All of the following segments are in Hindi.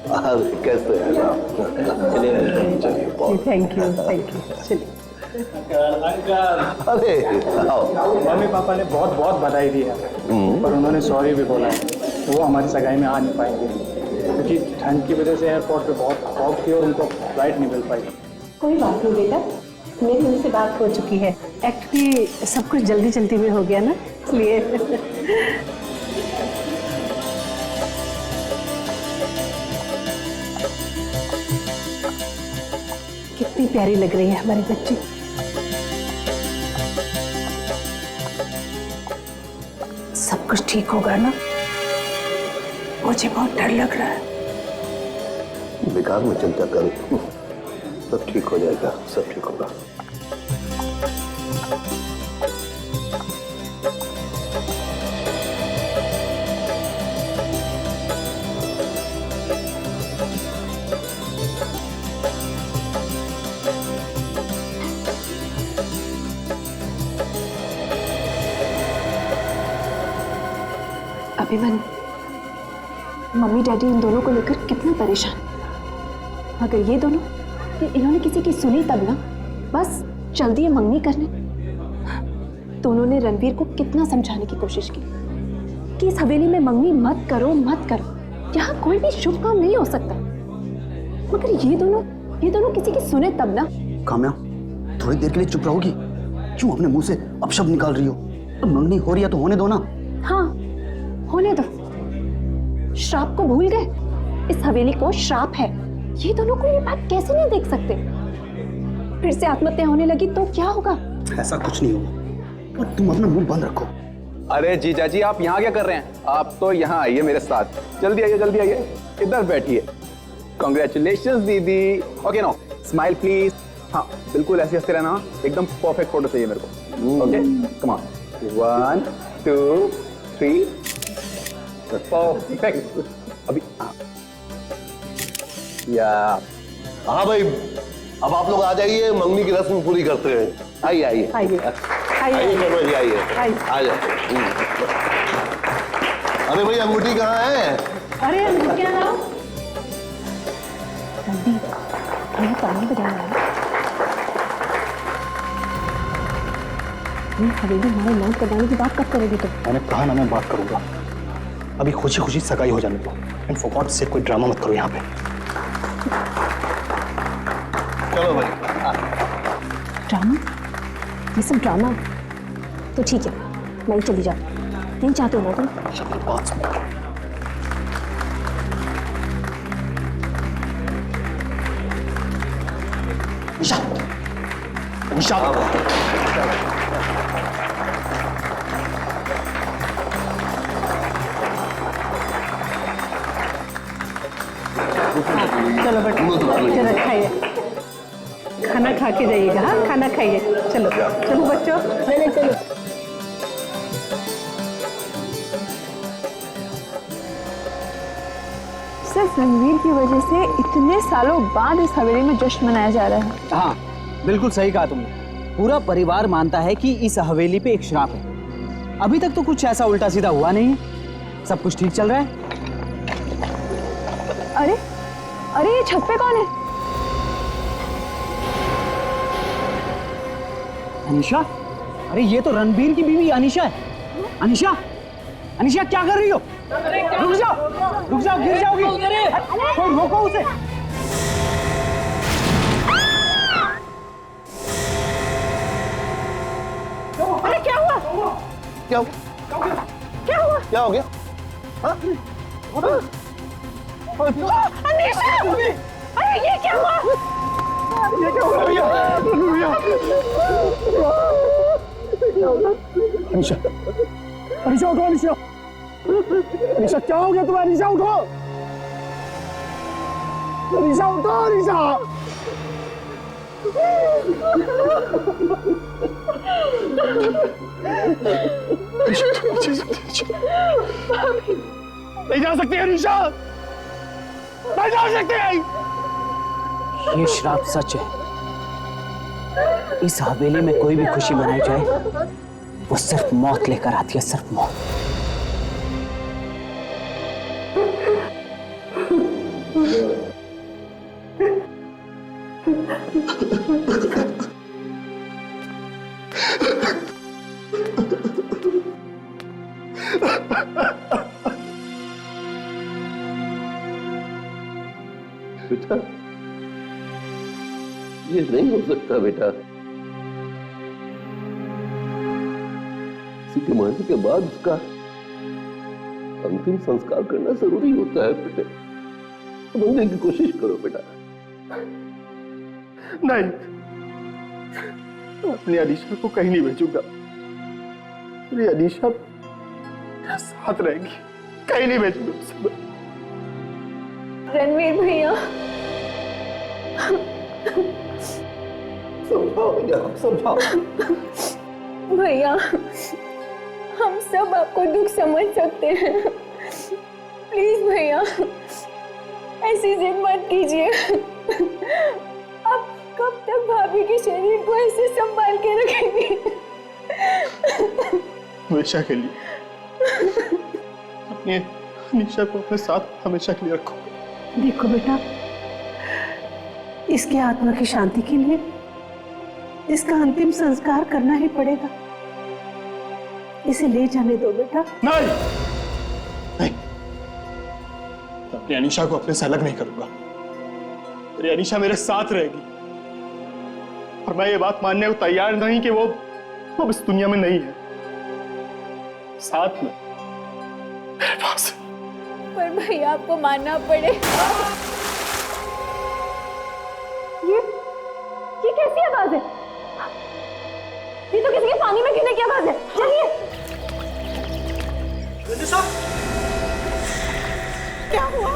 अरे कैसे हैं आप? चलिए थैंक यू चलिए। अरे आओ। मम्मी पापा ने बहुत बहुत बधाई दी है, पर उन्होंने सॉरी भी बोला है। तो वो हमारी सगाई में आ नहीं पाएंगे क्योंकि ठंड की वजह से एयरपोर्ट पे बहुत फॉग थी और उनको फ्लाइट नहीं मिल पाई। कोई बात नहीं बेटा, मेरी उनसे बात हो चुकी है। एक्चुअली सब कुछ जल्दी जल्दी में हो गया ना, इसलिए। कितनी प्यारी लग रही है हमारी बच्ची। सब कुछ ठीक होगा ना? मुझे बहुत डर लग रहा है। बेकार में चिंता करो, सब ठीक हो जाएगा, सब ठीक होगा। अभिमन्यु, मम्मी डैडी इन दोनों को लेकर कितना परेशान। अगर ये दोनों इन्होंने किसी की सुनी तब ना, बस चल दिए मंगनी करने। तो उन्होंने रणवीर को कितना समझाने की कोशिश की कि इस हवेली में मंगनी मत करो मत करो, यहाँ कोई भी शुभ काम नहीं हो सकता। मगर ये दोनों किसी की सुने तब ना। काम्या, थोड़ी देर के लिए चुप रहोगी? क्यों अपने मुंह से अपशब्द निकाल रही हो? तो मंगनी हो रही है तो होने दो ना। हाँ, होने दो। श्राप को भूल गए? इस हवेली को श्राप है। ये दोनों को ये बात कैसे नहीं देख सकते? फिर से आत्महत्या होने लगी तो क्या होगा? ऐसा कुछ नहीं होगा, और तुम अपना मुंह बंद रखो। अरे जीजा जी, आप यहाँ क्या कर रहे हैं? आप तो यहाँ आइए मेरे साथ, जल्दी आइए जल्दी आइए, इधर बैठिए। कॉन्ग्रेचुलेशंस दीदी। Okay no, smile please. हाँ बिल्कुल ऐसे हंसते रहना, एकदम परफेक्ट फोटो चाहिए मेरे को। Okay come on, 1 2 3 perfect. अभी या हाँ भाई, अब आप लोग आ जाइए, मंगनी की रस्म पूरी करते हैं। आइए आइए आइए आइए शर्मा जी, आइए आ जाए। अरे भाई अंगूठी कहाँ है? अरे क्या नाम? रणवीर, पानी बजा रहा है। हवेली हमारे नाम करवाने की बात कब करोगे तुम? मैंने कहा ना मैं बात करूंगा। अभी खुशी खुशी सगाई हो जाने दो। एंड फॉर गॉड से कोई ड्रामा मत करो यहाँ पे। चलो भाई। ड्रामा? ये सब ड्रामा? तो ठीक है, मैं ही चली जाऊँ। नहीं चाहते हो ना तुम? बात सुनो। निशा, निशा, चलो बेटा, चलो खाइए, खाना खा के जाइएगा। हाँ खाना खाइए। चलो चलो बच्चों, चलो चलो। सिर्फ रणवीर की वजह से इतने सालों बाद इस हवेली में जश्न मनाया जा रहा है। हाँ बिल्कुल सही कहा तुमने। पूरा परिवार मानता है कि इस हवेली पे एक श्राप है। अभी तक तो कुछ ऐसा उल्टा सीधा हुआ नहीं है, सब कुछ ठीक चल रहा है। अरे अरे, ये छत पे कौन है? अनीशा, अरे ये तो रणबीर की बीवी अनीशा है। अनीशा, अनीशा क्या कर रही हो? रुक जाओ, गिर जाओगी। कोई रोको उसे। अरे क्या हुआ? क्या क्या हुआ? क्या हो गया? हाँ? अनीशा! अरे ये क्या हुआ? ये क्या हो रहा है? अनिशा, अनिशा उठो, अनिशा, अनिशा क्या हो गया तुम्हें? अनिशा उठो, अनिशा उठो, अनिशा। नहीं जा सकते अनिशा, नहीं जा सकते। ये श्राप सच है। इस हवेली में कोई भी खुशी मनाई जाए, वो सिर्फ मौत लेकर आती है, सिर्फ मौत। बेटा, ये नहीं हो सकता बेटा। किसी के मरने के बाद उसका अंतिम संस्कार करना जरूरी होता है बेटे। समझने की कोशिश करो बेटा। नहीं, अपनी अनीशा को कहीं नहीं भेजूंगा। मेरी अनीशा मेरे साथ रहेगी, कहीं नहीं भेजूंगा उसे। रणवीर भैया, समझाओ भैया, समझाओ। भैया हम सब आपको दुख समझ सकते हैं। प्लीज भैया ऐसी जिद मत कीजिए। आप कब तक भाभी के शरीर को ऐसे संभाल के रखेंगे? हमेशा के लिए अपनी अनीशा को अपने साथ हमेशा के लिए रखो। देखो बेटा, इसकी आत्मा की शांति के लिए इसका अंतिम संस्कार करना ही पड़ेगा। इसे ले जाने दो बेटा। नहीं, नहीं, अपनी अनीशा को अपने से अलग नहीं करूंगा। मेरी अनीशा मेरे साथ रहेगी और मैं ये बात मानने को तैयार नहीं कि वो इस दुनिया में नहीं है। साथ में मेरे पास। पर भैया आपको मानना पड़े। ये कैसी आवाज है? ये तो किसी के पानी में गिरने की आवाज है। चलिए। क्या हुआ?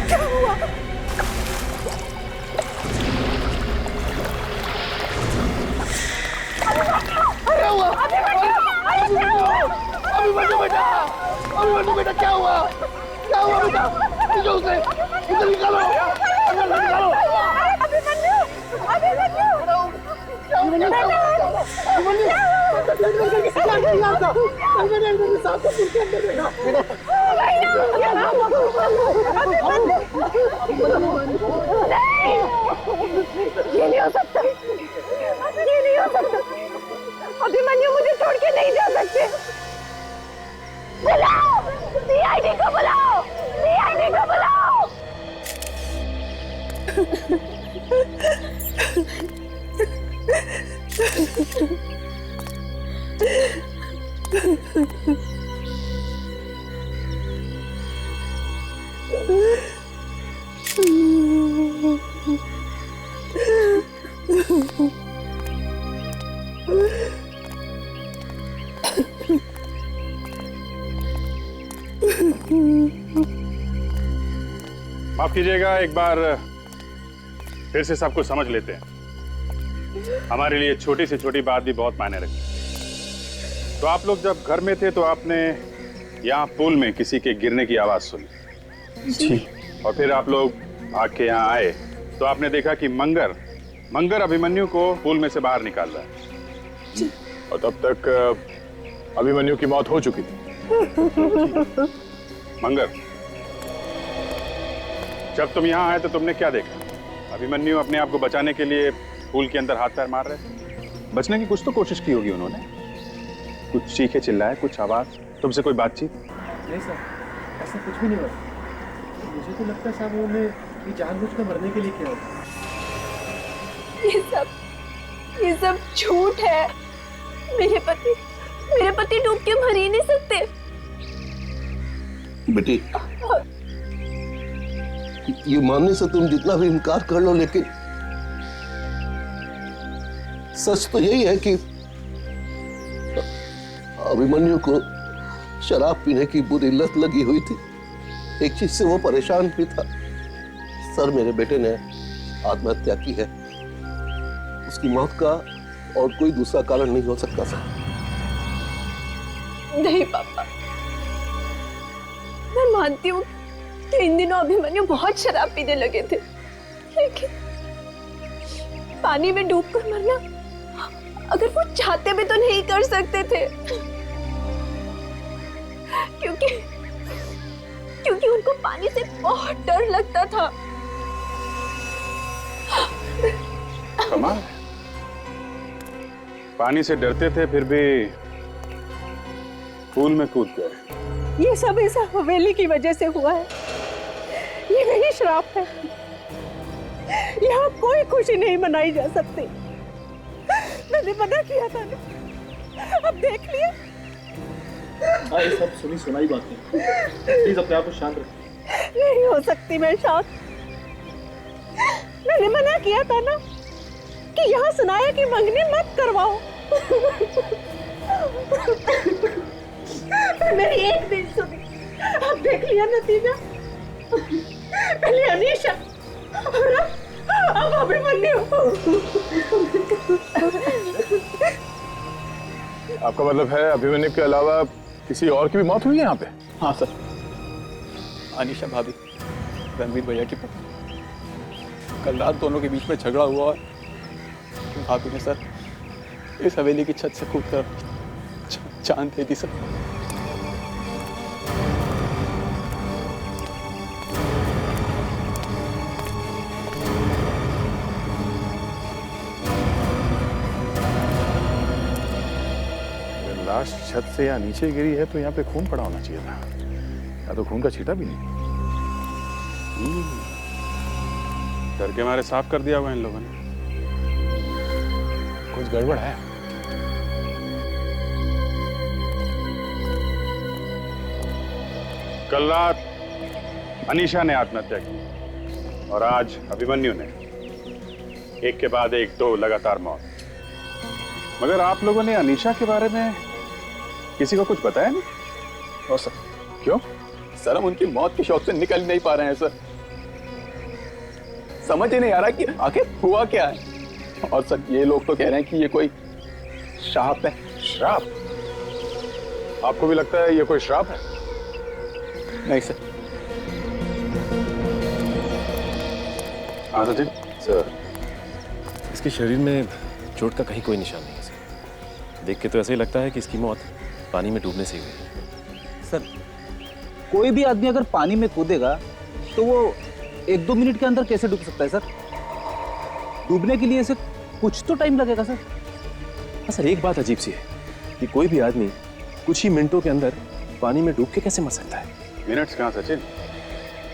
क्या हुआ? अभिमन्यु बेटा, अभिमन्यु बेटा, क्या हुआ? क्या हुआ बेटा? निकालो उसे, इधर निकालो, अंदर से निकालो। अभिमन्यु, अभिमन्यु, ये नहीं हो सकता, ये नहीं हो सकता। अभिमन्यु मुझे छोड़ के नहीं जा सकते। बुलाओ, सीआईडी को बुलाओ, सीआईडी को बुलाओ। माफ कीजिएगा, एक बार फिर से सब कुछ समझ लेते हैं। हमारे लिए छोटी से छोटी बात भी बहुत मायने रखती है। तो आप लोग जब घर में थे तो आपने यहाँ पुल में किसी के गिरने की आवाज सुनी जी। और फिर आप लोग भाग के यहाँ आए तो आपने देखा कि मंगर अभिमन्यु को पुल में से बाहर निकाल रहा है और तब तक अभिमन्यु की मौत हो चुकी थी। मंगर, जब तुम यहाँ आए तो तुमने क्या देखा? अभिमन्यु अपने आप को बचाने के लिए पुल के अंदर हाथ पैर मार रहे थे। बचने की कुछ तो कोशिश की होगी उन्होंने, कुछ चीखे चिल्लाए, कुछ आवाज, तुमसे कोई बातचीत? नहीं सर, ऐसा कुछ भी नहीं हुआ। मुझे तो लगता है साहब उन्होंने ये जानबूझकर मरने के लिए किया होगा। ये सब झूठ है। मेरे पति डूब के मर ही नहीं सकते। बेटी, ये मानने से तुम जितना भी इनकार कर लो, लेकिन सच तो यही है कि अभिमन्यु को शराब पीने की बुरी लत लगी हुई थी। एक चीज से वो परेशान भी था। सर, मेरे बेटे ने आत्महत्या की है। उसकी मौत का और कोई दूसरा कारण नहीं हो सकता सर। नहीं पापा, मैं मानती हूँ कि इन दिनों अभिमन्यु बहुत शराब पीने लगे थे, लेकिन पानी में डूबकर मरना अगर वो चाहते भी तो नहीं कर सकते थे, क्योंकि क्योंकि उनको पानी से बहुत डर लगता था। कमाल है। पानी से डरते थे फिर भी पूल में कूद गए। ये सब इस हवेली की वजह से हुआ है। ये मेरी श्राप है। यहाँ कोई खुशी नहीं मनाई जा सकती। मैंने मना किया था ना, अब देख लिया। हाँ, ये सब सुनी सुनाई बातें। प्लीज अपने आप को शांत रखिए। नहीं हो सकती मैं शांत। मैंने मना किया था ना कि यहाँ सुनाया कि मंगनी मत करवाओ। मेरी एक दिन सुनी, अब देख लिया नतीजा। पहले अनीशा और अब अभिमन्यु। आपका मतलब है अभिमन्यु के अलावा किसी और की भी मौत हुई है यहाँ पे? हाँ सर, अनीशा भाभी, रणवीर भैया की पत्नी। कल रात दोनों के बीच में झगड़ा हुआ और भाभी ने सर इस हवेली की छत से कूदकर जान दे दी सर। लाश छत से या नीचे गिरी है तो यहाँ पे खून पड़ा होना चाहिए था, या तो खून का छींटा भी नहीं। डर के मारे साफ कर दिया हुआ इन लोगों ने। कुछ गड़बड़ है। कल रात अनीशा ने आत्महत्या की और आज अभिमन्यु ने। एक के बाद एक दो लगातार मौत। मगर आप लोगों ने अनीशा के बारे में किसी को कुछ बताया नहीं? और सर, क्यों? सर हम उनकी मौत के शौक से निकल नहीं पा रहे हैं सर। समझ ही नहीं आ रहा कि आखिर हुआ क्या है। और सर ये लोग तो कह रहे हैं कि ये कोई श्राप है। श्राप? आपको भी लगता है ये कोई श्राप है? नहीं सर। हाँ सचिन सर, इसके शरीर में चोट का कहीं कोई निशान नहीं है सर। देख के तो ऐसे ही लगता है कि इसकी मौत पानी में डूबने से ही हुई। सर, कोई भी आदमी अगर पानी में कूदेगा तो वो 1-2 मिनट के अंदर कैसे डूब सकता है सर? डूबने के लिए इसे कुछ तो टाइम लगेगा सर। हाँ सर, एक बात अजीब सी है कि कोई भी आदमी कुछ ही मिनटों के अंदर पानी में डूब के कैसे मर सकता है? मिनट्स कहाँ सचिन,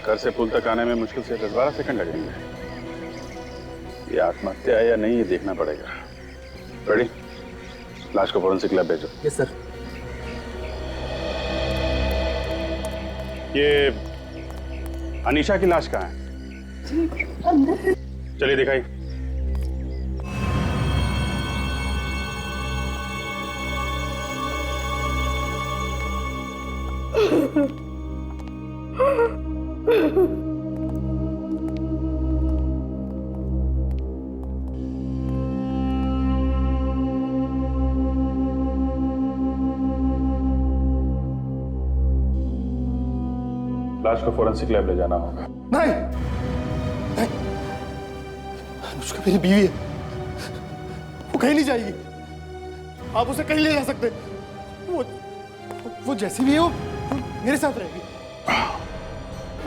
घर से पुल तक आने में मुश्किल से 10-12 सेकंड लगेंगे। ये आत्महत्या है या नहीं ये देखना पड़ेगा। रेडी? लाश को फोरेंसिक लैब भेजो। Yes sir. ये अनीशा की लाश कहाँ है? चलिए दिखाई। लाश को फोरेंसिक लैब ले जाना होगा। नहीं, नहीं, अनुष्का मेरी बीवी है, वो कहीं नहीं जाएगी। आप उसे कहीं ले जा सकते। वो जैसी भी है वो मेरे साथ रहेगी।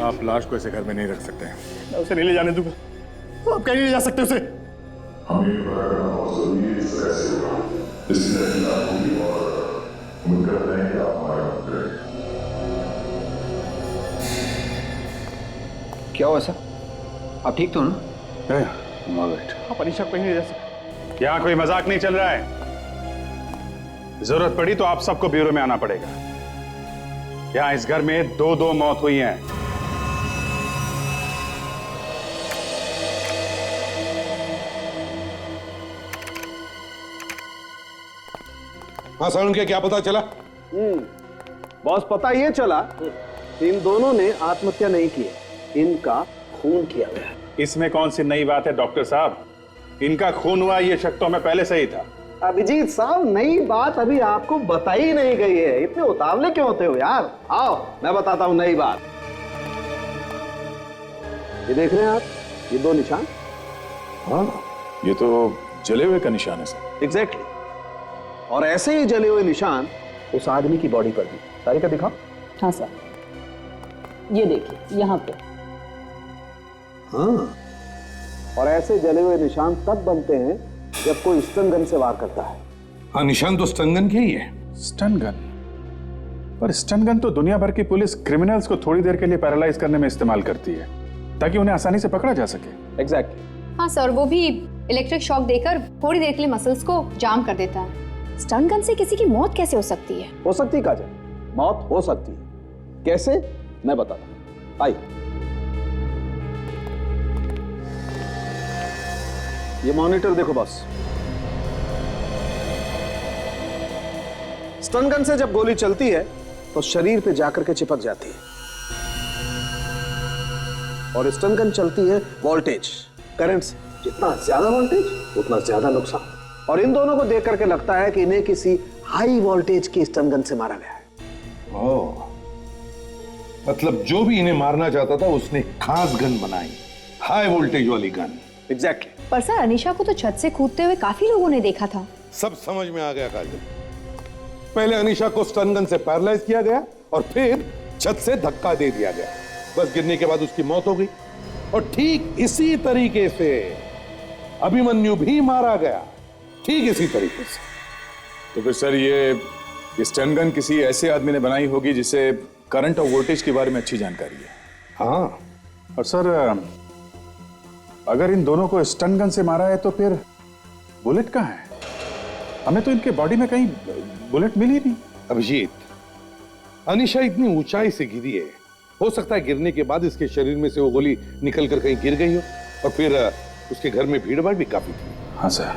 आप लाश को ऐसे घर में नहीं रख सकते। मैं उसे नहीं ले जाने दूंगा। आप कहीं नहीं ले जा सकते उसे। क्या हुआ सर? आप ठीक तो ना? आप अनीशा को कहीं नहीं ले जा सकते। यहाँ कोई मजाक नहीं चल रहा है। जरूरत पड़ी तो आप सबको ब्यूरो में आना पड़ेगा। यहाँ इस घर में 2-2 मौत हुई हैं। हाँ सर, उनके क्या पता चला? बॉस, पता ये चला इन दोनों ने आत्महत्या नहीं की है, इनका खून किया गया। इसमें कौन सी नई बात है डॉक्टर साहब? इनका खून हुआ ये शक तो हमें पहले से ही था। अभिजीत साहब, नई बात अभी आपको बताई नहीं गई है। इतने उतावले क्यों होते हो यार? आओ मैं बताता हूँ नई बात। ये देख रहे हैं आप, ये 2 निशान? हाँ, ये तो जले हुए का निशान है सर। एग्जैक्टली। और ऐसे ही जले हुए निशान उस आदमी की बॉडी पर भी। तारीख दिखाओ। हाँ सर। ये देखिए यहाँ पे। हाँ, और ऐसे जले हुए निशान तब बनते हैं जब कोई स्टन गन से वार करता है। हाँ, निशान तो स्टन गन के ही है। Stun gun? पर स्टन गन तो दुनिया भर की पुलिस क्रिमिनल्स को थोड़ी देर के लिए पैरालाइज करने में इस्तेमाल करती है ताकि उन्हें आसानी से पकड़ा जा सके। एग्जैक्टली। हाँ सर, वो भी इलेक्ट्रिक शॉक देकर थोड़ी देर के लिए मसल्स को जाम कर देता है। स्टन गन से किसी की मौत कैसे हो सकती है? हो सकती है काजल, मौत हो सकती है। कैसे, मैं बताता हूं। आइए, ये मॉनिटर देखो बॉस। स्टन गन से जब गोली चलती है तो शरीर पे जाकर के चिपक जाती है, और स्टन गन चलती है वोल्टेज, करंट से। जितना ज्यादा वोल्टेज उतना ज्यादा नुकसान। और इन दोनों को देख करके लगता है कि इन्हें किसी हाई वोल्टेज की स्टन गन से मारा गया है। ओह, मतलब जो भी इन्हें मारना चाहता था उसने खास गन बनाई, हाई वोल्टेज वाली गन। एग्जैक्टली। पर सर, अनीशा को तो छत से कूदते हुए काफी लोगों ने देखा था। सब समझ में आ गया काजल। पहले अनीशा को स्टन गन से पैरालाइज किया गया और फिर छत से धक्का दे दिया गया। बस गिरने के बाद उसकी मौत हो गई। और ठीक इसी तरीके से अभिमन्यु भी मारा गया, ठीक इसी तरीके से। तो फिर सर ये स्टन गन किसी ऐसे आदमी ने बनाई होगी जिसे करंट और वोल्टेज के बारे में अच्छी जानकारी है। हाँ, और सर अगर इन दोनों को स्टन गन से मारा है तो फिर बुलेट कहाँ है? हमें तो इनके बॉडी में कहीं बुलेट मिली नहीं। अभिजीत, अनीशा इतनी ऊंचाई से गिरी है, हो सकता है गिरने के बाद इसके शरीर में से वो गोली निकल कर कहीं गिर गई हो, और फिर उसके घर में भीड़ भाड़ भी काफी थी। हाँ सर,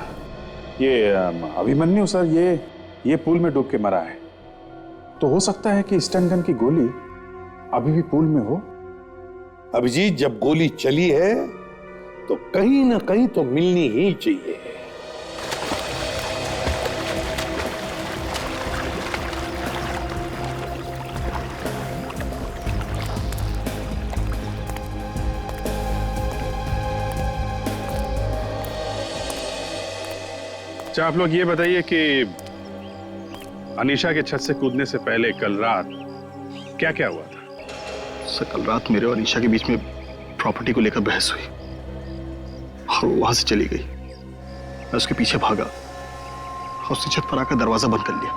ये अभिमन्यु सर ये पूल में डूब के मरा है, तो हो सकता है कि स्टन गन की गोली अभी भी पूल में हो। अभिजीत, जब गोली चली है तो कहीं ना कहीं तो मिलनी ही चाहिए। अच्छा, आप लोग ये बताइए कि अनीशा के छत से कूदने से पहले कल रात क्या क्या हुआ था? सर, कल रात मेरे और अनीशा के बीच में प्रॉपर्टी को लेकर बहस हुई और वो वहां से चली गई। मैं उसके पीछे भागा और उसने छत पर आकर दरवाजा बंद कर लिया।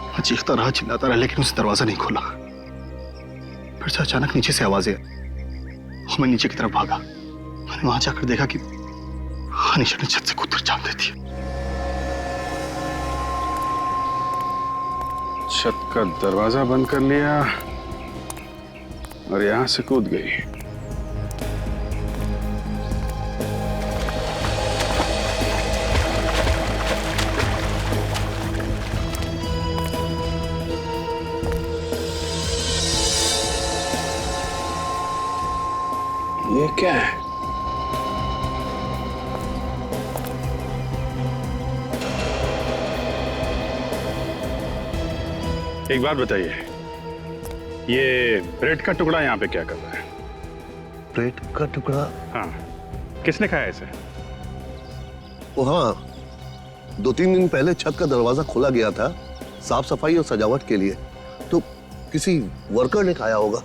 मैं चीखता रहा, चिल्लाता रहा, लेकिन उसने दरवाजा नहीं खोला। फिर से अचानक नीचे से आवाजें आई और मैं नीचे की तरफ भागा। मैंने वहां जाकर देखा कि अनीशा ने छत से कूदकर जान दे दी। छत का दरवाजा बंद कर लिया और यहां से कूद गई। ये क्या है? एक बात बताइए, ये ब्रेड का टुकड़ा यहाँ पे क्या कर रहा है? ब्रेड का टुकड़ा? हाँ, किसने खाया इसे? ओ हाँ, 2-3 दिन पहले छत का दरवाजा खोला गया था साफ सफाई और सजावट के लिए, तो किसी वर्कर ने खाया होगा।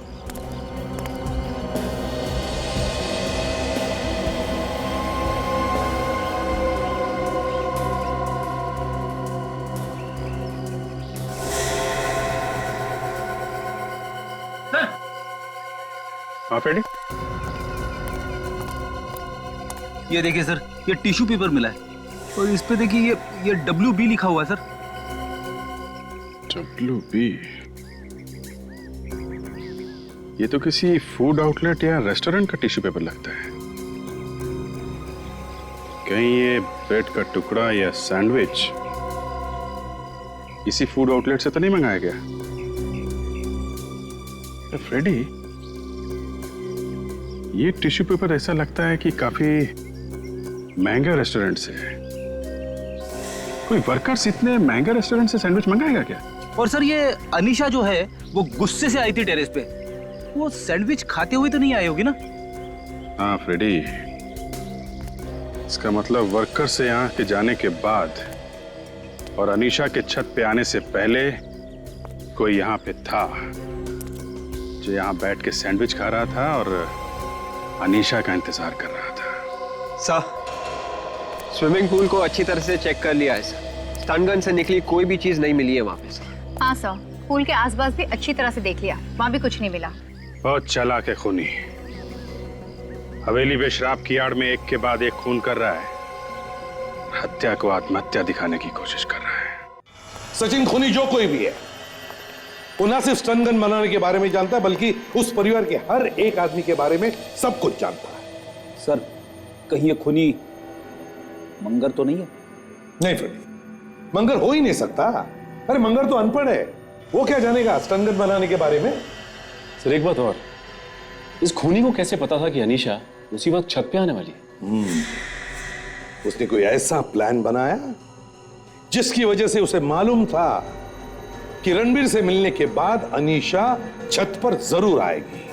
हाँ फ्रेडी, ये देखिए सर, ये टिश्यू पेपर मिला है और इस पे देखिए ये WB लिखा हुआ है सर। WB? ये तो किसी फूड आउटलेट या रेस्टोरेंट का टिश्यू पेपर लगता है। कहीं ये ब्रेड का टुकड़ा या सैंडविच इसी फूड आउटलेट से तो नहीं मंगाया गया? फ्रेडी, ये टिश्यू पेपर ऐसा लगता है कि काफी महंगे रेस्टोरेंट से है। कोई वर्कर्स इतने महंगे रेस्टोरेंट से सैंडविच मंगाएगा क्या? और सर, ये अनीशा जो है वो गुस्से से आई थी टेरेस पे, वो सैंडविच खाते हुए तो नहीं आई होगी ना? हाँ फ्रेडी, इसका मतलब वर्कर से यहाँ के जाने के बाद और अनीशा के छत पे आने से पहले कोई यहाँ पे था। जो यहाँ बैठ के सैंडविच खा रहा था और अनीशा का इंतजार कर रहा था। सर, स्विमिंग पूल को अच्छी तरह से चेक कर लिया है सर। स्टन गन से निकली कोई भी चीज नहीं मिली है वहाँ पे सर। हाँ सर, पूल के आसपास भी अच्छी तरह से देख लिया, वहाँ भी कुछ नहीं मिला। बहुत चालाक है खूनी। हवेली में शराब की आड़ में एक के बाद एक खून कर रहा है, हत्या को आत्महत्या दिखाने की कोशिश कर रहा है। सचिन खूनी जो कोई भी है, वो ना सिर्फ स्टन गन बनाने के बारे में जानता है, बल्कि उस परिवार के हर एक आदमी के बारे में सब कुछ जानता है। सर, कहीं ये खूनी मंगर तो नहीं है? नहीं फ्रेंड, मंगर हो ही नहीं सकता। अरे मंगर तो अनपढ़ है, वो क्या जानेगा स्टन गन बनाने के बारे में। सर एक बात और, इस खूनी को कैसे पता था कि अनीशा उसी वक्त छत पे आने वाली है? उसने कोई ऐसा प्लान बनाया जिसकी वजह से उसे मालूम था कि रणबीर से मिलने के बाद अनीशा छत पर जरूर आएगी।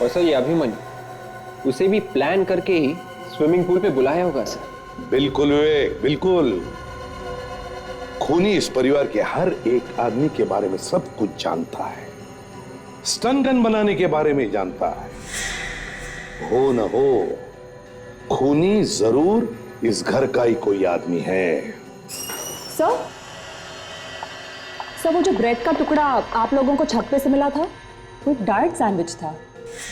और सर ये अभिमन्यु, उसे भी प्लान करके ही स्विमिंग पूल पे बुलाया होगा सर। बिल्कुल विवेक, बिल्कुल। खूनी इस परिवार के हर एक आदमी के बारे में सब कुछ जानता है, स्टन गन बनाने के बारे में जानता है। हो न हो, खूनी जरूर इस घर का ही कोई आदमी है। सर, वो जो ब्रेड का टुकड़ा आप लोगों को छत पे से मिला था, वो डाइट सैंडविच था।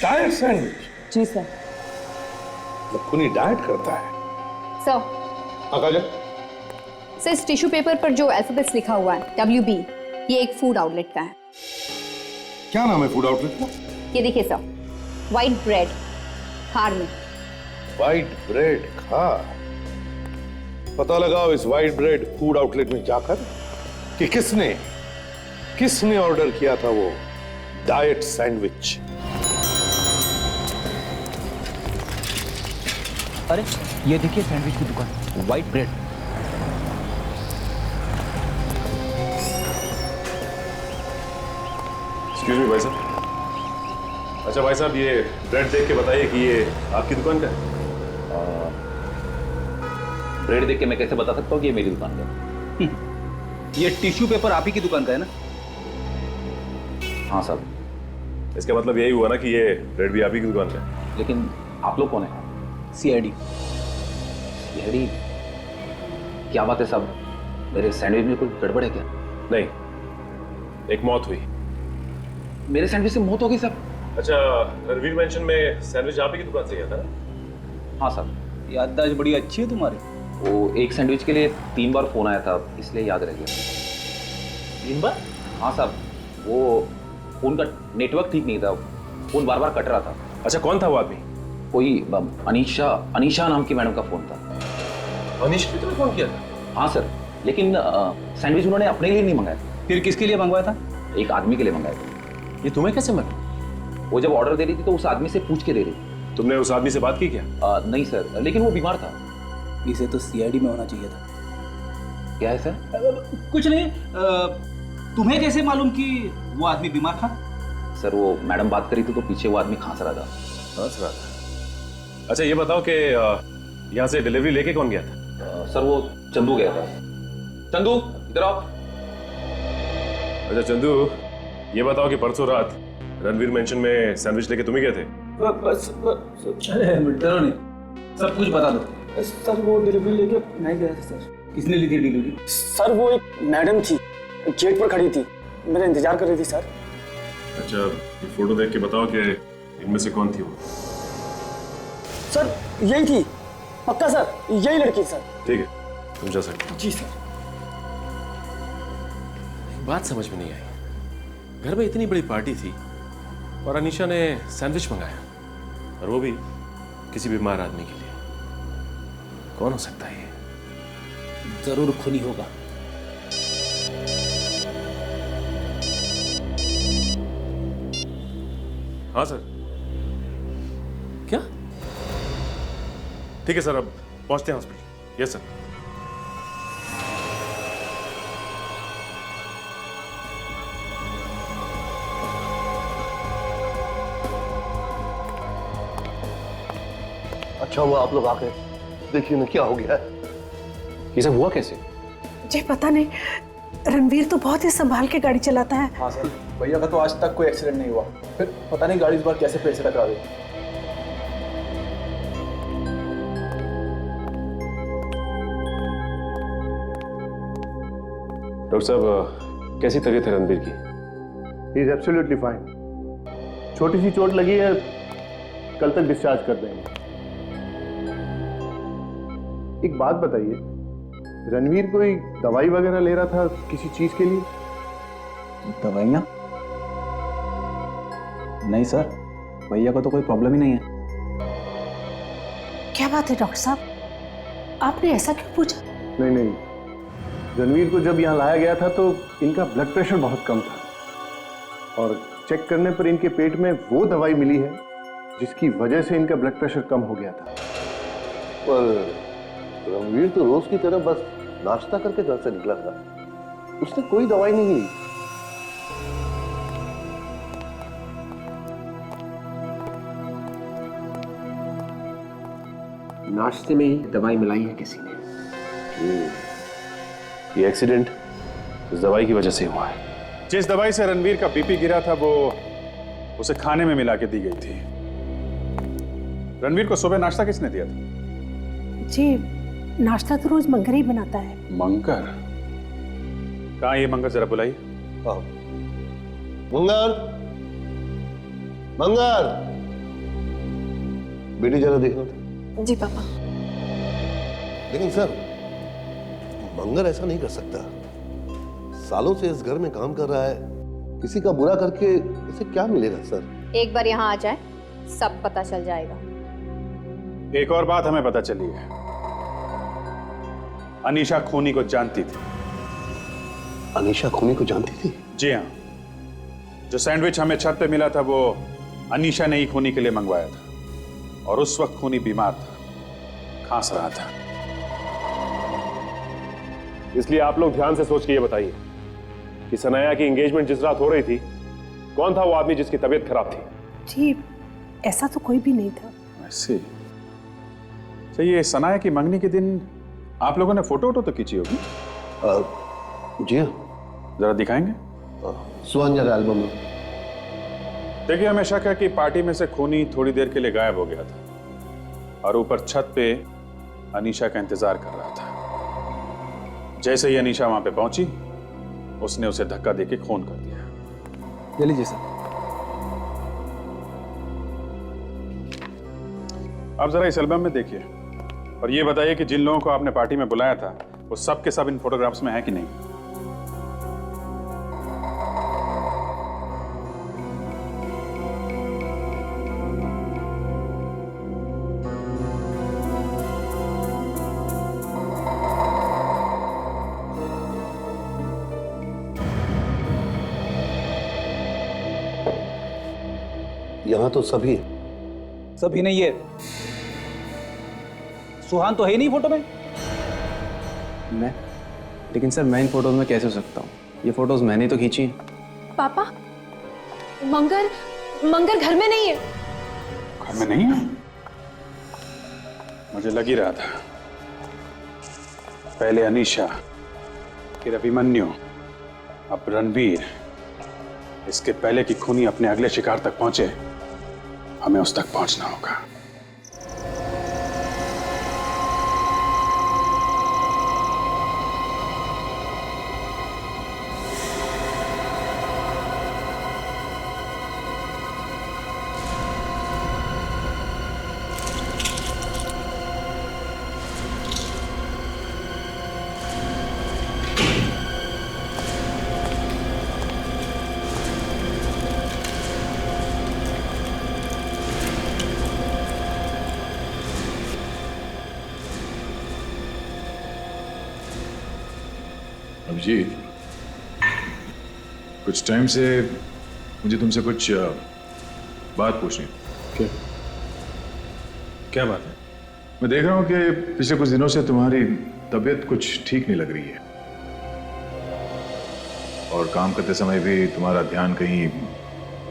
Diet sandwich? जी सर। खूनी डाइट करता है? सर, आकाश, सर इस टिश्यू पेपर पर जो अल्फाबेट्स लिखा हुआ है WB, ये एक फूड आउटलेट का है। क्या नाम है फूड आउटलेट का? ये देखिए सर, व्हाइट ब्रेड खार में। व्हाइट ब्रेड खार? पता लगाओ इस व्हाइट ब्रेड फूड आउटलेट में जाकर कि किसने ऑर्डर किया था वो डाइट सैंडविच। अरे ये देखिए सैंडविच की दुकान, व्हाइट ब्रेड। एक्सक्यूज मी भाई साहब। अच्छा भाई साहब, ये ब्रेड देख के बताइए कि ये आपकी दुकान का है? ब्रेड देख के मैं कैसे बता सकता हूँ कि ये मेरी दुकान का है? ये टिश्यू पेपर आप ही की दुकान का है ना? हाँ साहब। इसका मतलब यही हुआ ना कि ये ब्रेड भी आप ही की दुकान का है? लेकिन आप लोग कौन है? CID। क्या बात है साहब, मेरे सैंडविच में कोई गड़बड़ है क्या? नहीं, एक मौत हुई। मेरे सैंडविच से मौत हो गई साहब? अच्छा, रणवीर मेंशन में सैंडविच आप ही की दुकान से गया था ना? हाँ साहब। याददाश्त बड़ी अच्छी है तुम्हारी। वो एक सैंडविच के लिए 3 बार फोन आया था, इसलिए याद रह गया। 3 बार? हाँ साहब, वो फोन का नेटवर्क ठीक नहीं था, फोन बार बार कट रहा था। अच्छा, कौन था वो आदमी? कोई अनीशा नाम की मैडम का फोन था। अनीशा ने तुम्हें फोन किया था? हाँ सर, लेकिन सैंडविच उन्होंने अपने लिए नहीं मंगाया। फिर किसके लिए मंगवाया था? एक आदमी के लिए मंगाया था। ये तुम्हें कैसे मालूम? वो जब ऑर्डर दे रही थी तो उस आदमी से पूछ के दे रही थी। तुमने उस आदमी से बात की क्या? नहीं सर, लेकिन वो बीमार था। इसे तो CID में होना चाहिए था। क्या है सर? कुछ नहीं। तुम्हें कैसे मालूम कि वो आदमी बीमार था? सर वो मैडम बात करी थी तो पीछे वो आदमी खांस रहा था। खांस रहा था? अच्छा ये बताओ कि यहाँ से डिलीवरी लेके कौन गया था? सर वो चंदू गया था। चंदू इधर आओ। अच्छा चंदू, ये बताओ कि परसों रात रणवीर मेंशन में सैंडविच लेके तुम ही गए थे? बस डरो नहीं, सब कुछ बता दो। सर वो डिलीवरी लेके नहीं गया था सर। किसने ली थी डिलीवरी? सर वो एक मैडम थी, गेट पर खड़ी थी, मेरा इंतजार कर रही थी सर। अच्छा, ये फोटो देख के बताओ कि इनमें से कौन थी वो? सर यही थी, पक्का सर, यही लड़की सर। ठीक है, तुम जा सकते हो। जी सर। एक बात समझ में नहीं आई, घर में इतनी बड़ी पार्टी थी और अनीशा ने सैंडविच मंगाया, और वो भी किसी बीमार आदमी के लिए। कौन हो सकता है ये? जरूर खूनी होगा। हाँ सर। क्या? ठीक है सर, अब पहुंचते हैं हॉस्पिटल। Yes sir. अच्छा हुआ आप लोग आ गए। देखिए ना क्या हो गया है। ये सब हुआ कैसे? मुझे पता नहीं, रणवीर तो बहुत ही संभाल के गाड़ी चलाता है। हाँ सर, भैया का तो आज तक कोई एक्सीडेंट नहीं हुआ, फिर पता नहीं गाड़ी इस बार कैसे पेड़ से टकरा गई। डॉक्टर साहब, कैसी तबीयत है रणबीर की? He is absolutely fine. छोटी सी चोट लगी है, कल तक डिस्चार्ज कर देंगे। एक बात बताइए, रणवीर कोई दवाई वगैरह ले रहा था किसी चीज के लिए? दवाइयाँ? नहीं सर, भैया को तो कोई प्रॉब्लम ही नहीं है। क्या बात है डॉक्टर साहब, आपने ऐसा क्यों पूछा? नहीं नहीं, रणवीर को जब यहाँ लाया गया था तो इनका ब्लड प्रेशर बहुत कम था और चेक करने पर इनके पेट में वो दवाई मिली है जिसकी वजह से इनका ब्लड प्रेशर कम हो गया था। पर रणवीर तो रोज की तरह बस नाश्ता करके घर से निकला था, उसने कोई दवाई नहीं ली। नाश्ते में ही दवाई मिलाई है किसी ने। ये एक्सीडेंट इस दवाई की वजह से हुआ है। जिस दवाई से रणवीर का बीपी गिरा था वो उसे खाने में मिला के दी गई थी। रणवीर को सुबह नाश्ता किसने दिया था? जी, नाश्ता तो रोज मंगर ही बनाता है। मंगर? कहाँ ये मंगर, जरा बुलाइए। मंगर, मंगर, बेटी जरा देखना। जी पापा। लेकिन सर, मंगर ऐसा नहीं कर सकता। सालों से इस घर में काम कर रहा है, किसी का बुरा करके इसे क्या मिलेगा सर? एक बार यहाँ आ जाए, सब पता चल जाएगा। एक और बात हमें पता चली है, अनीशा खूनी को जानती थी। अनीशा खूनी को जानती थी? जी हाँ, जो सैंडविच हमें छत पे मिला था वो अनीशा ने ही खूनी के लिए मंगवाया था और उस वक्त खूनी बीमार था, खांस रहा था। इसलिए आप लोग ध्यान से सोच के ये बताइए कि सनाया की एंगेजमेंट जिस रात हो रही थी, कौन था वो आदमी जिसकी तबीयत खराब थी? जी, ऐसा तो कोई भी नहीं था। ऐसे? तो ये सनाया की मंगनी के दिन आप लोगों ने फोटो तो खींची होगी? जी हाँ। जरा दिखाएंगे? सुहान जरा एल्बम में। देखिए, हमें शक है कि पार्टी में से खूनी थोड़ी देर के लिए गायब हो गया था और ऊपर छत पे अनीशा का इंतजार कर रहा था। जैसे ही अनीशा वहां पे पहुंची, उसने उसे धक्का देके खून कर दिया। ले लीजिए सर। आप जरा इस एल्बम में देखिए और ये बताइए कि जिन लोगों को आपने पार्टी में बुलाया था वो सब के सब इन फोटोग्राफ्स में है कि नहीं? यहाँ तो सभी है। सभी नहीं है। सुहान तो है ही नहीं फोटो में। मैं? लेकिन सर, मैं इन फोटोज में कैसे हो सकता हूँ? ये फोटोज मैंने तो खींची हैं। पापा, मंगर घर में नहीं है। घर में नहीं है? मुझे लग ही रहा था। पहले अनीशा, फिर अभिमन्यु, अब रणवीर। इसके पहले कि खूनी अपने अगले शिकार तक पहुंचे, हमें उस तक पहुंचना होगा। अभिजीत, कुछ टाइम से मुझे तुमसे कुछ बात पूछनी है। क्या बात है? मैं देख रहा हूँ कि पिछले कुछ दिनों से तुम्हारी तबीयत कुछ ठीक नहीं लग रही है और काम करते समय भी तुम्हारा ध्यान कहीं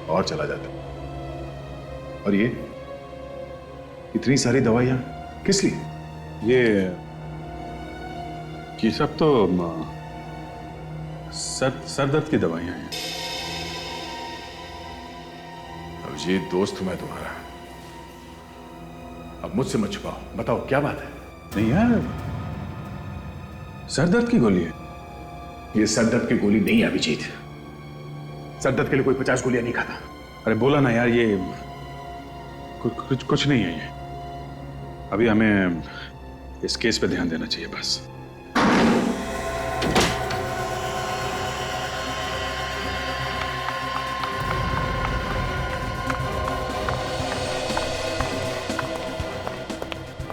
और चला जाता है। और ये इतनी सारी दवाइयाँ किस लिए? ये सब तो सर दर्द की दवाइयां हैं। अभिजीत, दोस्त हूं मैं तुम्हारा। अब मुझसे मत छुपाओ, बताओ क्या बात है। नहीं यार, सर दर्द की गोली है। ये सर दर्द की गोली नहीं है अभिजीत। सर दर्द के लिए कोई 50 गोलियां नहीं खाता। अरे बोला ना यार, ये कुछ नहीं है ये। अभी हमें इस केस पे ध्यान देना चाहिए बस।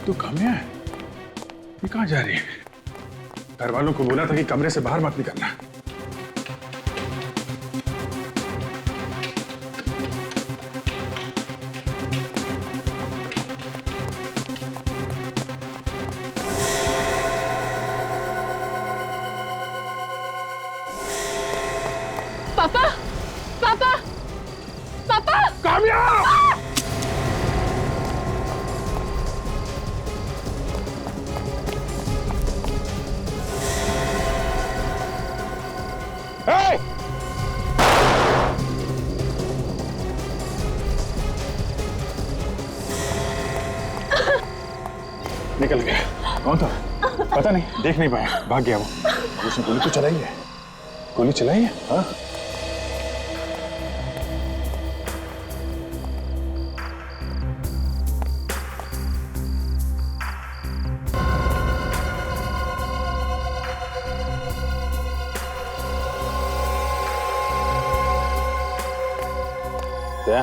तो काम्या, ये कहाँ जा रही है? घर वालों को बोला था कि कमरे से बाहर मत निकलना। पापा, पापा, पापा! काम्या! Hey! निकल गया। कौन था? पता नहीं, देख नहीं पाया, भाग गया वो। उसने गोली तो चलाई है। गोली चलाई है? हाँ। क्या?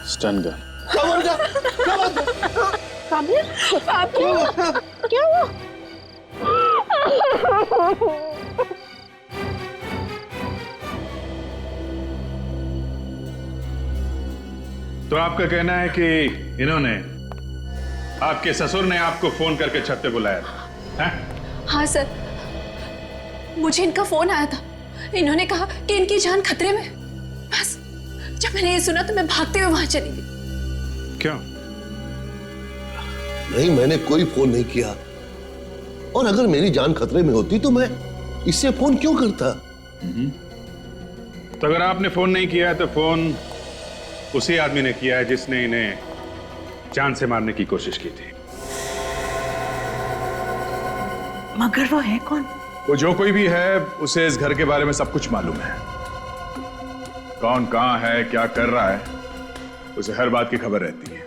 Stun gun. काम्या, पापा, क्या हुआ? तो आपका कहना है कि इन्होंने, आपके ससुर ने आपको फोन करके छत पे बुलाया था? हाँ सर, मुझे इनका फोन आया था। इन्होंने कहा कि इनकी जान खतरे में। बस जब मैंने ये सुना तो मैं भागते हुए वहां चली गई। क्यों? नहीं, मैंने कोई फोन नहीं किया। और अगर मेरी जान खतरे में होती तो मैं इससे फोन क्यों करता? तो अगर आपने फोन नहीं किया है तो फोन उसी आदमी ने किया है जिसने इन्हें जान से मारने की कोशिश की थी। मगर वो है कौन? वो जो कोई भी है, उसे इस घर के बारे में सब कुछ मालूम है। कौन कहां है, क्या कर रहा है, उसे हर बात की खबर रहती है।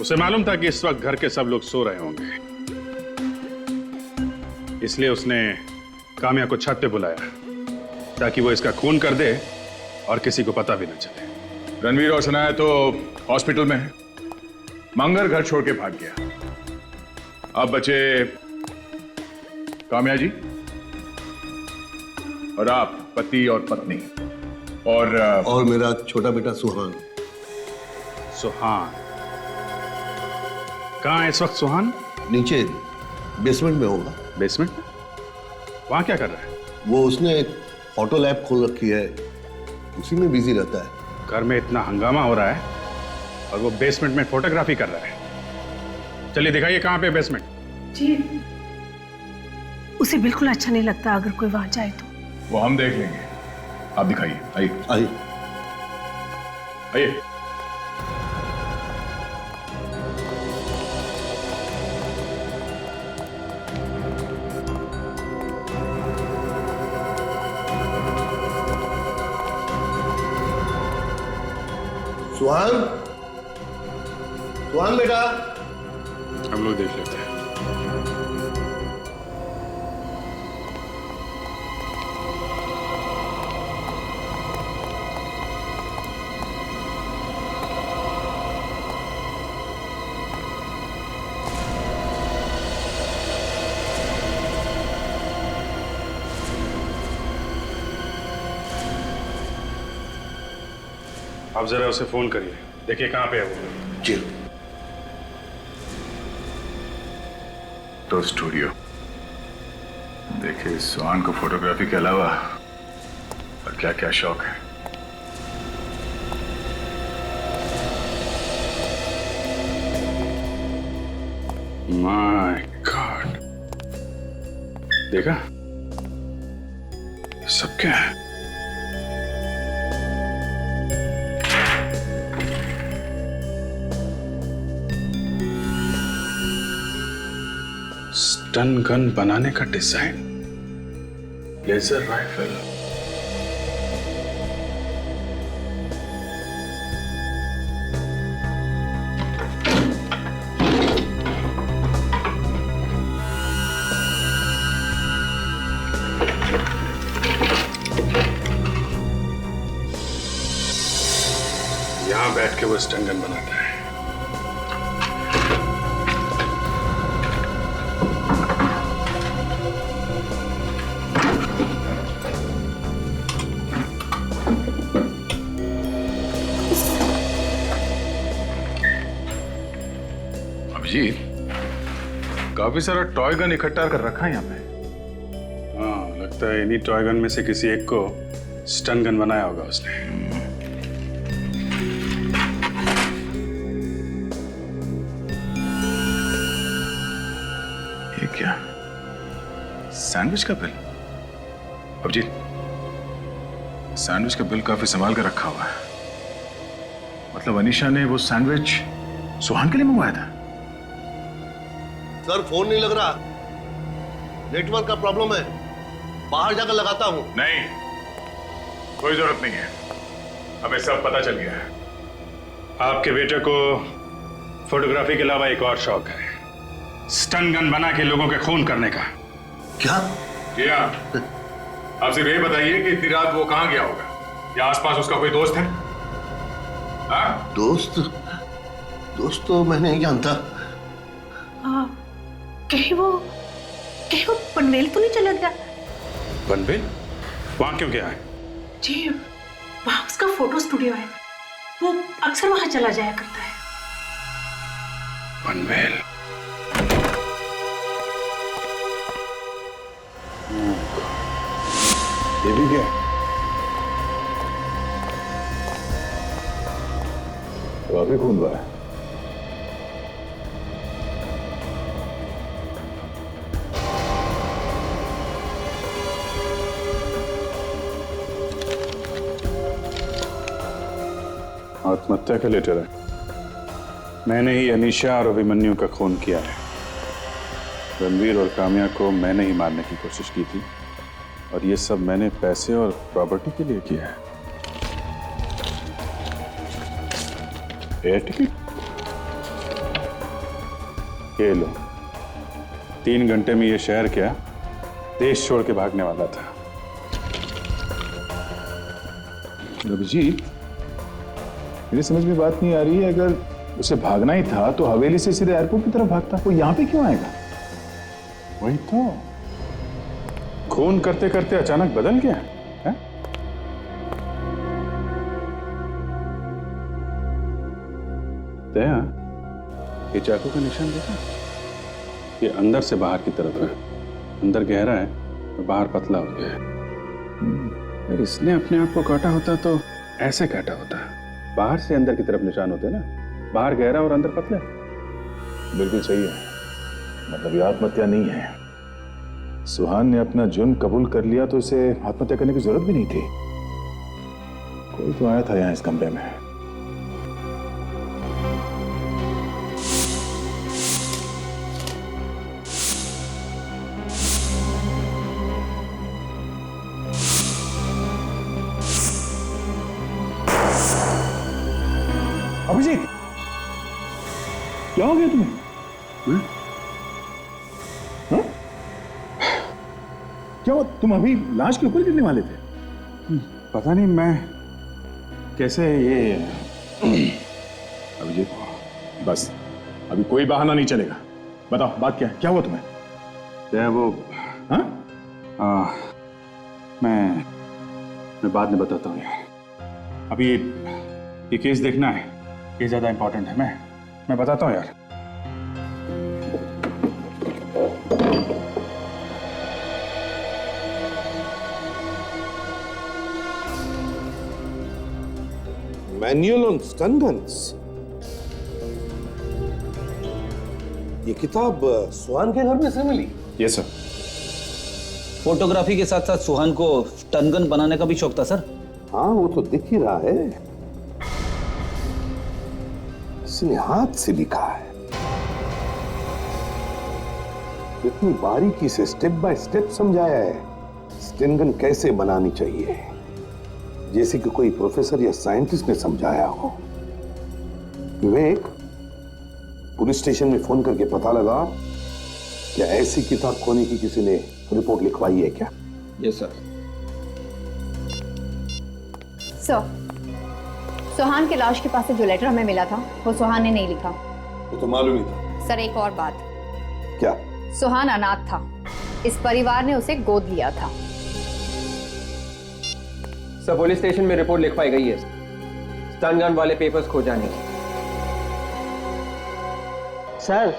उसे मालूम था कि इस वक्त घर के सब लोग सो रहे होंगे, इसलिए उसने काम्या को छत पे बुलाया ताकि वो इसका खून कर दे और किसी को पता भी न चले। रणवीर और सनाया तो हॉस्पिटल में है। मंगर घर छोड़ के भाग गया। अब बचे काम्या जी और आप, पति और पत्नी, और मेरा छोटा बेटा सुहान। सुहान कहाँ है इस वक्त? सुहान नीचे बेसमेंट में होगा। बेसमेंट में? वहां क्या कर रहा है? वो उसने एक फोटो लैब खोल रखी है, उसी में बिजी रहता है। घर में इतना हंगामा हो रहा है और वो बेसमेंट में फोटोग्राफी कर रहा है। चलिए दिखाइए कहाँ पे बेसमेंट। जी, उसे बिल्कुल अच्छा नहीं लगता अगर कोई वहां जाए तो। वो हम देख लेंगे, आप दिखाइए। आइए आइए आइए। सुहान, सुहान बेटा। हम लोग देख लेते हैं। आप जरा उसे फोन करिए, देखिए कहाँ पे है वो। जी। तो स्टूडियो देखिए, सुहान को फोटोग्राफी के अलावा और क्या क्या शौक है। माय गॉड, देखा? ये सब क्या है? स्टन गन बनाने का डिजाइन, लेजर राइफल। यहां बैठ के वो स्टन गन बनाता है। अभिजीत, काफी सारा टॉय गन इकट्ठा कर रखा है यहाँ पे। हाँ, लगता है इन्हीं टॉय गन में से किसी एक को स्टन गन बनाया होगा उसने। ये क्या? सैंडविच का बिल? अभिजीत, सैंडविच का बिल काफी संभाल कर रखा हुआ है। मतलब अनीशा ने वो सैंडविच सुहान के लिए मंगवाया था? सर फोन नहीं लग रहा, नेटवर्क का प्रॉब्लम है, बाहर जाकर लगाता हूं। नहीं, कोई जरूरत नहीं है, हमें सब पता चल गया है। आपके बेटे को फोटोग्राफी के अलावा एक और शौक है, स्टन गन बना के लोगों के खून करने का। क्या? जी हाँ। आप सिर्फ ये बताइए कि इतनी रात वो कहाँ गया होगा, या आसपास उसका कोई दोस्त है? हाँ? दोस्त तो मैं नहीं जानता। कहीं वो पनवेल तो नहीं चला गया? पनवेल? वहां क्यों गया है? जी, वहां उसका फोटो स्टूडियो है, वो अक्सर वहां चला जाया करता है। पनवेल? ये भी क्या? काफी खून बहा है। आत्महत्या का लेटर है। मैंने ही अनीशा और अभिमन्यु का खून किया है। रणवीर और काम्या को मैंने ही मारने की कोशिश की थी, और ये सब मैंने पैसे और प्रॉपर्टी के लिए किया है। Air ticket? ये लो, 3 घंटे में ये शहर क्या देश छोड़ के भागने वाला था। अभिजीत, मेरी समझ में बात नहीं आ रही है, अगर उसे भागना ही था तो हवेली से सीधे एयरपोर्ट की तरफ भागता, वो यहां पे क्यों आएगा? वही तो, खून करते करते अचानक बदल गया है? दया, ये चाकू का निशान देखा? ये अंदर से बाहर की तरफ है, अंदर गहरा है और बाहर पतला हो गया है। अगर इसने अपने आप को काटा होता तो ऐसे काटा होता, बाहर से अंदर की तरफ निशान होते ना, बाहर गहरा और अंदर पतला। बिल्कुल सही है, मतलब ये आत्महत्या नहीं है। सुहान ने अपना जुर्म कबूल कर लिया तो इसे आत्महत्या करने की जरूरत भी नहीं थी। कोई तो आया था यहाँ इस कमरे में। अभिजीत, क्या हो गया तुम्हें? हाँ? क्या हुआ? तुम अभी लाश के ऊपर गिरने वाले थे। पता नहीं मैं कैसे ये। अभिजीत, बस अभी कोई बहाना नहीं चलेगा। बताओ बात क्या है, क्या हुआ तुम्हें? क्या वो? हाँ? मैं बाद में बताता हूँ यार। अभी ये केस देखना है, ये ज्यादा इंपॉर्टेंट है। मैं बताता हूँ यार। Manual on stun guns. ये किताब सुहान के घर में से मिली? Yes sir. फोटोग्राफी के साथ साथ सुहान को स्टन गन बनाने का भी शौक था सर। हाँ वो तो दिख ही रहा है, इसने हाथ से लिखा है, इतनी बारीकी से स्टेप बाय स्टेप समझाया है स्टन गन कैसे बनानी चाहिए, जैसे कि कोई प्रोफेसर या साइंटिस्ट ने समझाया हो। विवेक, पुलिस स्टेशन में फोन करके पता लगा क्या ऐसी किताब खोने की किसी ने रिपोर्ट लिखवाई है क्या? Yes sir. सर, सुहान के लाश के पास से जो लेटर हमें मिला था वो सुहान ने नहीं लिखा। वो तो मालूम ही था। सर एक और बात, क्या? सुहान अनाथ था, इस परिवार ने उसे गोद लिया था। सब पुलिस स्टेशन में रिपोर्ट लिखवाई गई है स्टन गन वाले पेपर्स खो जाने की। सर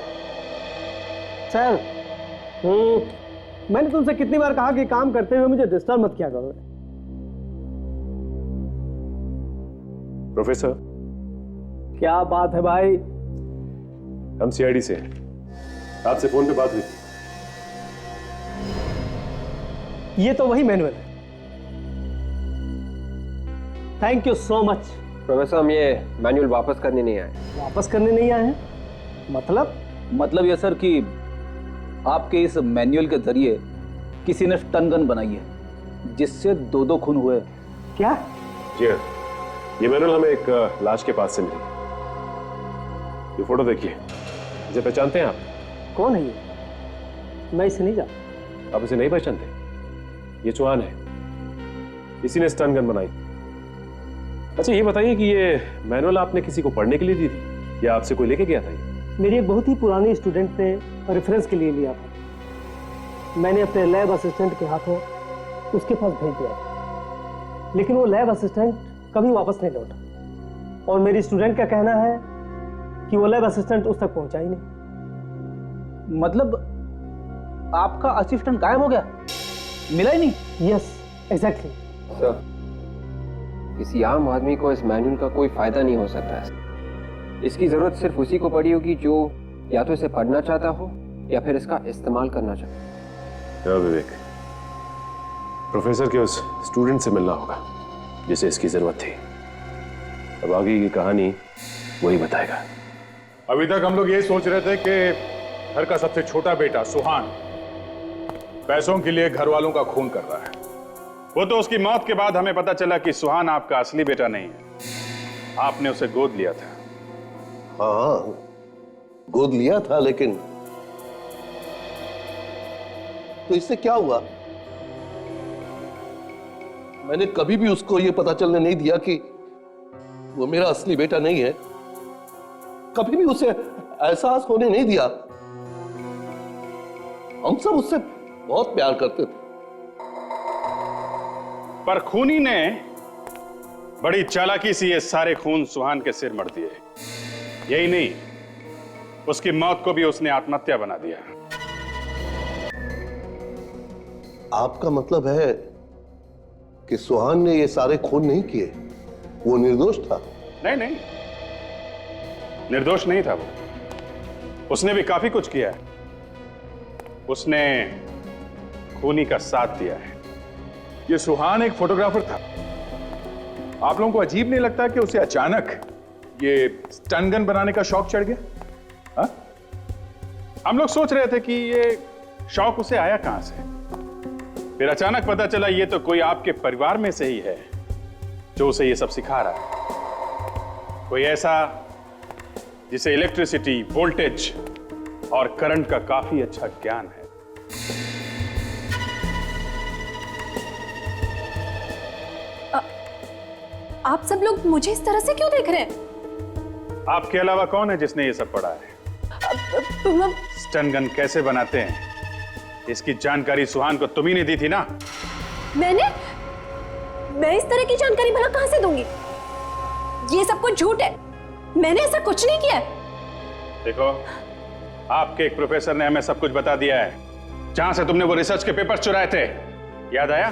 मैंने तुमसे कितनी बार कहा कि काम करते हुए मुझे डिस्टर्ब मत किया करो। प्रोफेसर, क्या बात है भाई? हम सीआईडी से हैं, आपसे फोन पे बात हुई थी। ये तो वही मैनुअल है। Thank you so much. Professor, हम ये मैनुअल वापस करने नहीं आए। वापस करने नहीं आए हैं? मतलब ये सर कि आपके इस मैनुअल के जरिए किसी ने स्टन गन बनाई है जिससे 2 खून हुए। क्या? जी हाँ, ये मैनुअल हमें एक लाश के पास से मिली। ये फोटो देखिए, इसे पहचानते हैं आप? कौन है ये? मैं इसे नहीं जानता। आप इसे नहीं पहचानते? ये सुहान है, इसी ने स्टन गन बनाई। अच्छा ये बताइए कि ये मैनुअल आपने किसी को पढ़ने के लिए दी थी या आपसे कोई लेके गया था? ये मेरी एक बहुत ही पुरानी स्टूडेंट ने रेफरेंस के लिए लिया था, मैंने अपने लैब असिस्टेंट के हाथों उसके पास भेज दिया था, लेकिन वो लैब असिस्टेंट कभी वापस नहीं लौटा और मेरी स्टूडेंट का कहना है कि वो लैब असिस्टेंट उस तक पहुंचा ही नहीं। मतलब आपका असिस्टेंट गायब हो गया, मिला ही नहीं? Yes exactly. सर, किसी आम आदमी को इस मैनुअल का कोई फायदा नहीं हो सकता है। इसकी जरूरत सिर्फ उसी को पड़ी होगी जो या तो इसे पढ़ना चाहता हो या फिर इसका इस्तेमाल करना चाहता हो। विवेक, प्रोफेसर के उस स्टूडेंट से मिलना होगा जिसे इसकी जरूरत थी। अब आगे की कहानी वही बताएगा। अभी तक हम लोग ये सोच रहे थे कि घर का सबसे छोटा बेटा सुहान पैसों के लिए घर वालों का खून कर रहा है। वो तो उसकी मौत के बाद हमें पता चला कि सुहान आपका असली बेटा नहीं है, आपने उसे गोद लिया था। हाँ, गोद लिया था, लेकिन तो इससे क्या हुआ? मैंने कभी भी उसको यह पता चलने नहीं दिया कि वो मेरा असली बेटा नहीं है, कभी भी उसे एहसास होने नहीं दिया। हम सब उससे बहुत प्यार करते थे, पर खूनी ने बड़ी चालाकी से ये सारे खून सुहान के सिर मढ़ दिए। यही नहीं, उसकी मौत को भी उसने आत्महत्या बना दिया। आपका मतलब है कि सुहान ने ये सारे खून नहीं किए, वो निर्दोष था? नहीं नहीं, निर्दोष नहीं था वो। उसने भी काफी कुछ किया है। उसने खूनी का साथ दिया है। ये सुहान एक फोटोग्राफर था। आप लोगों को अजीब नहीं लगता कि उसे अचानक ये स्टन गन बनाने का शौक चढ़ गया? हा? हम लोग सोच रहे थे कि ये शौक उसे आया कहां से, फिर अचानक पता चला ये तो कोई आपके परिवार में से ही है जो उसे ये सब सिखा रहा है। कोई ऐसा जिसे इलेक्ट्रिसिटी, वोल्टेज और करंट का काफी अच्छा ज्ञान है। आप सब लोग मुझे इस तरह से क्यों देख रहे हैं? आपके अलावा कौन है जिसने ये सब पढ़ा है? स्टन गन कैसे बनाते हैं इसकी जानकारी सुहान को तुम ही ने दी थी ना? मैं इस तरह की जानकारी भला कहां से दूंगी? ये सब कुछ झूठ है, मैंने ऐसा कुछ नहीं किया। देखो, आपके एक प्रोफेसर ने हमें सब कुछ बता दिया है, जहां से तुमने वो रिसर्च के पेपर चुराए थे। याद आया?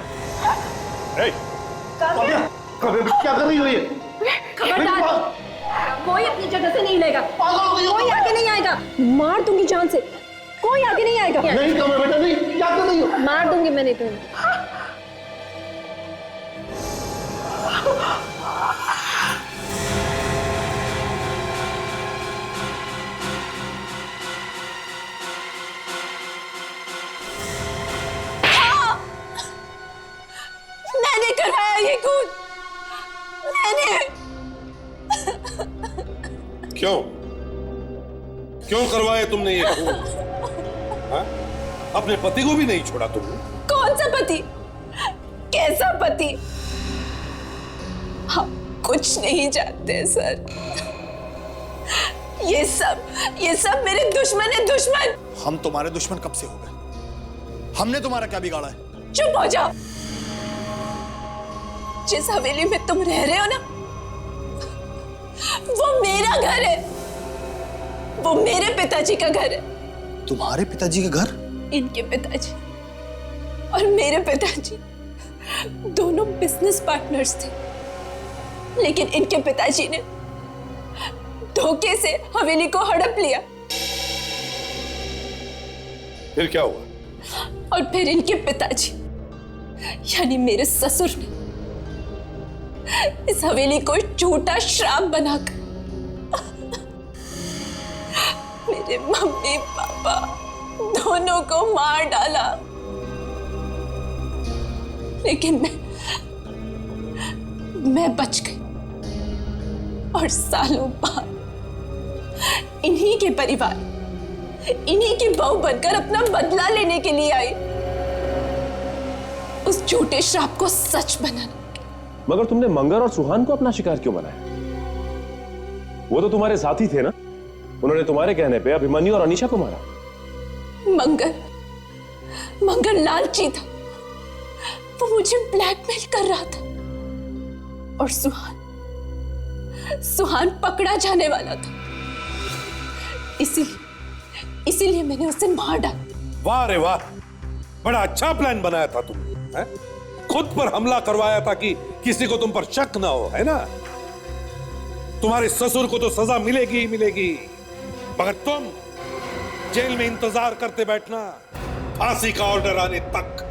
क्या कर रही हो ये? खबरदार, कोई अपनी जगह से नहीं लेगा, कोई आगे नहीं आएगा, मार दूंगी जान से। कोई आगे नहीं आएगा। नहीं तो मैं बेटा नहीं, जाते नहीं हो। मार दूंगी मैं नहीं तो। मैंने करवाया ये खून, मैंने। क्यों क्यों करवाया तुमने ये खून? हाँ? अपने पति को भी नहीं छोड़ा तुमने? कौन सा पति? कैसा पति? हम कुछ नहीं जानते सर। ये सब मेरे दुश्मन है, दुश्मन। हम तुम्हारे दुश्मन कब से हो गए? हमने तुम्हारा क्या बिगाड़ा है? चुप हो जाओ। जिस हवेली में तुम रह रहे हो ना, वो मेरा घर है, वो मेरे पिताजी का घर है। तुम्हारे पिताजी का घर? इनके पिताजी और मेरे पिताजी दोनों बिजनेस पार्टनर्स थे, लेकिन इनके पिताजी ने धोखे से हवेली को हड़प लिया। फिर क्या हुआ? और फिर इनके पिताजी यानी मेरे ससुर ने इस हवेली को झूठा श्राप बनाकर मेरे मम्मी पापा दोनों को मार डाला। लेकिन मैं बच गई और सालों बाद इन्हीं के परिवार, इन्हीं की बहू बनकर अपना बदला लेने के लिए आई, उस झूठे श्राप को सच बनाने। मगर तुमने मंगर और सुहान को अपना शिकार क्यों बनाया? वो तो तुम्हारे साथी थे ना, उन्होंने तुम्हारे कहने पे अभिमन्यु और अनीशा को मारा। मंगर लालची था, वो मुझे ब्लैकमेल कर रहा था। और सुहान पकड़ा जाने वाला था, इसीलिए मैंने उसे मार डाला। वाह रे वाह, बड़ा अच्छा प्लान बनाया था तुमने, हैं? खुद पर हमला करवाया था कि किसी को तुम पर शक ना हो, है ना? तुम्हारे ससुर को तो सजा मिलेगी ही मिलेगी, मगर तुम जेल में इंतजार करते बैठना फांसी का ऑर्डर आने तक।